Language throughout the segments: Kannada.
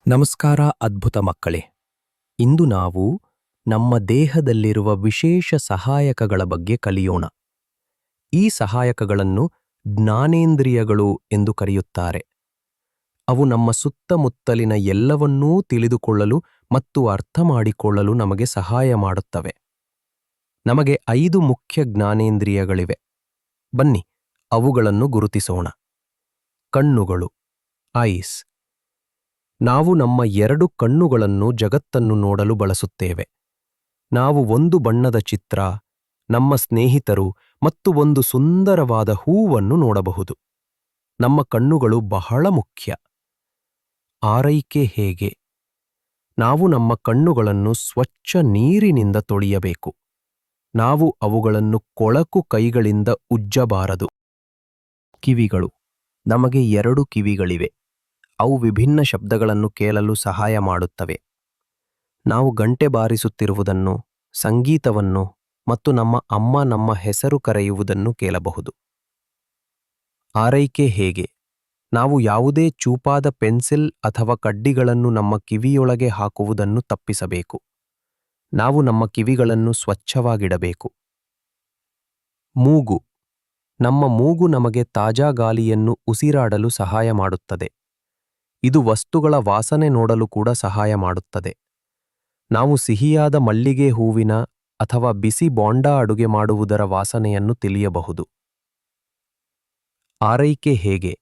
ನಮಸ್ಕಾರ ಅದ್ಭುತ ಮಕ್ಕಳೇ. ಇಂದು ನಾವು ನಮ್ಮ ದೇಹದಲ್ಲಿರುವ ವಿಶೇಷ ಸಹಾಯಕಗಳ ಬಗ್ಗೆ ಕಲಿಯೋಣ. ಈ ಸಹಾಯಕಗಳನ್ನು ಜ್ಞಾನೇಂದ್ರಿಯಗಳು ಎಂದು ಕರೆಯುತ್ತಾರೆ. ಅವು ನಮ್ಮ ಸುತ್ತಮುತ್ತಲಿನ ಎಲ್ಲವನ್ನೂ ತಿಳಿದುಕೊಳ್ಳಲು ಮತ್ತು ಅರ್ಥಮಾಡಿಕೊಳ್ಳಲು ನಮಗೆ ಸಹಾಯ ಮಾಡುತ್ತವೆ. ನಮಗೆ 5 ಮುಖ್ಯ ಜ್ಞಾನೇಂದ್ರಿಯಗಳಿವೆ. ಬನ್ನಿ ಅವುಗಳನ್ನು ಗುರುತಿಸೋಣ. ಕಣ್ಣುಗಳು, ಐಸ್. ನಾವು ನಮ್ಮ 2 ಕಣ್ಣುಗಳನ್ನು ಜಗತ್ತನ್ನು ನೋಡಲು ಬಳಸುತ್ತೇವೆ. ನಾವು ಒಂದು ಬಣ್ಣದ ಚಿತ್ರ, ನಮ್ಮ ಸ್ನೇಹಿತರು ಮತ್ತು ಒಂದು ಸುಂದರವಾದ ಹೂವನ್ನು ನೋಡಬಹುದು. ನಮ್ಮ ಕಣ್ಣುಗಳು ಬಹಳ ಮುಖ್ಯ. ಆರೈಕೆ ಹೇಗೆ? ನಾವು ನಮ್ಮ ಕಣ್ಣುಗಳನ್ನು ಸ್ವಚ್ಛ ನೀರಿನಿಂದ ತೊಳೆಯಬೇಕು. ನಾವು ಅವುಗಳನ್ನು ಕೊಳಕು ಕೈಗಳಿಂದ ಉಜ್ಜಬಾರದು. ಕಿವಿಗಳು. ನಮಗೆ 2 ಕಿವಿಗಳಿವೆ. ಅವು ವಿಭಿನ್ನ ಶಬ್ದಗಳನ್ನು ಕೇಳಲು ಸಹಾಯ ಮಾಡುತ್ತವೆ. ನಾವು ಗಂಟೆ ಬಾರಿಸುತ್ತಿರುವುದನ್ನು, ಸಂಗೀತವನ್ನು ಮತ್ತು ನಮ್ಮ ಹೆಸರು ಕರೆಯುವುದನ್ನು ಕೇಳಬಹುದು. ಆರೈಕೆ ಹೇಗೆ? ನಾವು ಯಾವುದೇ ಚೂಪಾದ ಪೆನ್ಸಿಲ್ ಅಥವಾ ಕಡ್ಡಿಗಳನ್ನು ನಮ್ಮ ಕಿವಿಯೊಳಗೆ ಹಾಕುವುದನ್ನು ತಪ್ಪಿಸಬೇಕು. ನಾವು ನಮ್ಮ ಕಿವಿಗಳನ್ನು ಸ್ವಚ್ಛವಾಗಿಡಬೇಕು. ಮೂಗು. ನಮ್ಮ ಮೂಗು ನಮಗೆ ತಾಜಾ ಗಾಳಿಯನ್ನು ಉಸಿರಾಡಲು ಸಹಾಯ ಮಾಡುತ್ತದೆ. ಇದು ವಸ್ತುಗಳ ವಾಸನೆ ನೋಡಲು ಕೂಡ ಸಹಾಯ ಮಾಡುತ್ತದೆ. ನಾವು ಸಿಹಿಯಾದ ಮಲ್ಲಿಗೆ ಹೂವಿನ ಅಥವಾ ಬಿಸಿ ಬೋಂಡಾ ಅಡುಗೆ ಮಾಡುವುದರ ವಾಸನೆಯನ್ನು ತಿಳಿಯಬಹುದು. ಆರೈಕೆ ಹೇಗೆ?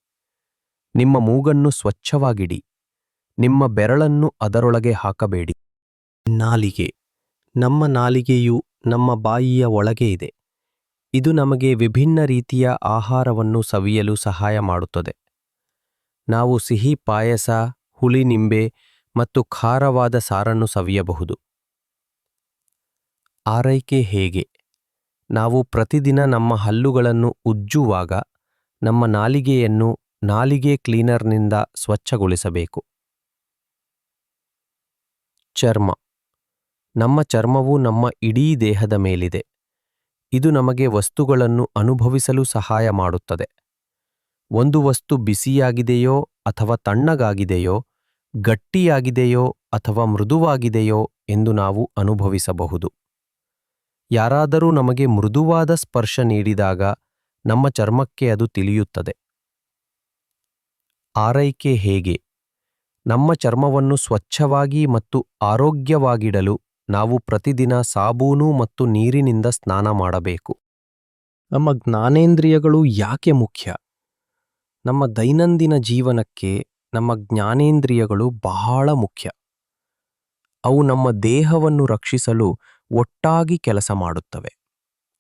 ನಿಮ್ಮ ಮೂಗನ್ನು ಸ್ವಚ್ಛವಾಗಿಡಿ. ನಿಮ್ಮ ಬೆರಳನ್ನು ಅದರೊಳಗೆ ಹಾಕಬೇಡಿ. ನಾಲಿಗೆ. ನಮ್ಮ ನಾಲಿಗೆಯು ನಮ್ಮ ಬಾಯಿಯ ಒಳಗೆ ಇದೆ. ಇದು ನಮಗೆ ವಿಭಿನ್ನ ರೀತಿಯ ಆಹಾರವನ್ನು ಸವಿಯಲು ಸಹಾಯ ಮಾಡುತ್ತದೆ. ನಾವು ಸಿಹಿ ಪಾಯಸ, ಹುಳಿ ನಿಂಬೆ ಮತ್ತು ಖಾರವಾದ ಸಾರನ್ನು ಸವಿಯಬಹುದು. ಆರೈಕೆ ಹೇಗೆ? ನಾವು ಪ್ರತಿದಿನ ನಮ್ಮ ಹಲ್ಲುಗಳನ್ನು ಉಜ್ಜುವಾಗ ನಮ್ಮ ನಾಲಿಗೆಯನ್ನು ನಾಲಿಗೆ ಕ್ಲೀನರ್ನಿಂದ ಸ್ವಚ್ಛಗೊಳಿಸಬೇಕು. ಚರ್ಮ. ನಮ್ಮ ಚರ್ಮವು ನಮ್ಮ ಇಡೀ ದೇಹದ ಮೇಲಿದೆ. ಇದು ನಮಗೆ ವಸ್ತುಗಳನ್ನು ಅನುಭವಿಸಲು ಸಹಾಯ ಮಾಡುತ್ತದೆ. ಒಂದು ವಸ್ತು ಬಿಸಿಯಾಗಿದೆಯೋ ಅಥವಾ ತಣ್ಣಗಾಗಿದೆಯೋ, ಗಟ್ಟಿಯಾಗಿದೆಯೋ ಅಥವಾ ಮೃದುವಾಗಿದೆಯೋ ಎಂದು ನಾವು ಅನುಭವಿಸಬಹುದು. ಯಾರಾದರೂ ನಮಗೆ ಮೃದುವಾದ ಸ್ಪರ್ಶ ನೀಡಿದಾಗ ನಮ್ಮ ಚರ್ಮಕ್ಕೆ ಅದು ತಿಳಿಯುತ್ತದೆ. ಆರೈಕೆ ಹೇಗೆ? ನಮ್ಮ ಚರ್ಮವನ್ನು ಸ್ವಚ್ಛವಾಗಿ ಮತ್ತು ಆರೋಗ್ಯವಾಗಿಡಲು ನಾವು ಪ್ರತಿದಿನ ಸಾಬೂನು ಮತ್ತು ನೀರಿನಿಂದ ಸ್ನಾನ ಮಾಡಬೇಕು. ನಮ್ಮ ಜ್ಞಾನೇಂದ್ರಿಯಗಳು ಯಾಕೆ ಮುಖ್ಯ? ನಮ್ಮ ದೈನಂದಿನ ಜೀವನಕ್ಕೆ ನಮ್ಮ ಜ್ಞಾನೇಂದ್ರಿಯಗಳು ಬಹಳ ಮುಖ್ಯ. ಅವು ನಮ್ಮ ದೇಹವನ್ನು ರಕ್ಷಿಸಲು ಒಟ್ಟಾಗಿ ಕೆಲಸ ಮಾಡುತ್ತವೆ.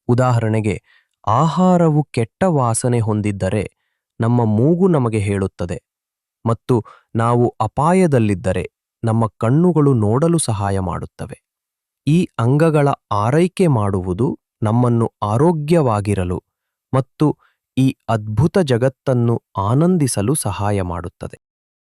ಉದಾಹರಣೆಗೆ, ಆಹಾರವು ಕೆಟ್ಟ ವಾಸನೆ ಹೊಂದಿದ್ದರೆ ನಮ್ಮ ಮೂಗು ನಮಗೆ ಹೇಳುತ್ತದೆ, ಮತ್ತು ನಾವು ಅಪಾಯದಲ್ಲಿದ್ದರೆ ನಮ್ಮ ಕಣ್ಣುಗಳು ನೋಡಲು ಸಹಾಯ ಮಾಡುತ್ತವೆ. ಈ ಅಂಗಗಳ ಆರೈಕೆ ಮಾಡುವುದು ನಮ್ಮನ್ನು ಆರೋಗ್ಯವಾಗಿರಲು ಮತ್ತು ಈ ಅದ್ಭುತ ಜಗತ್ತನ್ನು ಆನಂದಿಸಲು ಸಹಾಯ ಮಾಡುತ್ತದೆ.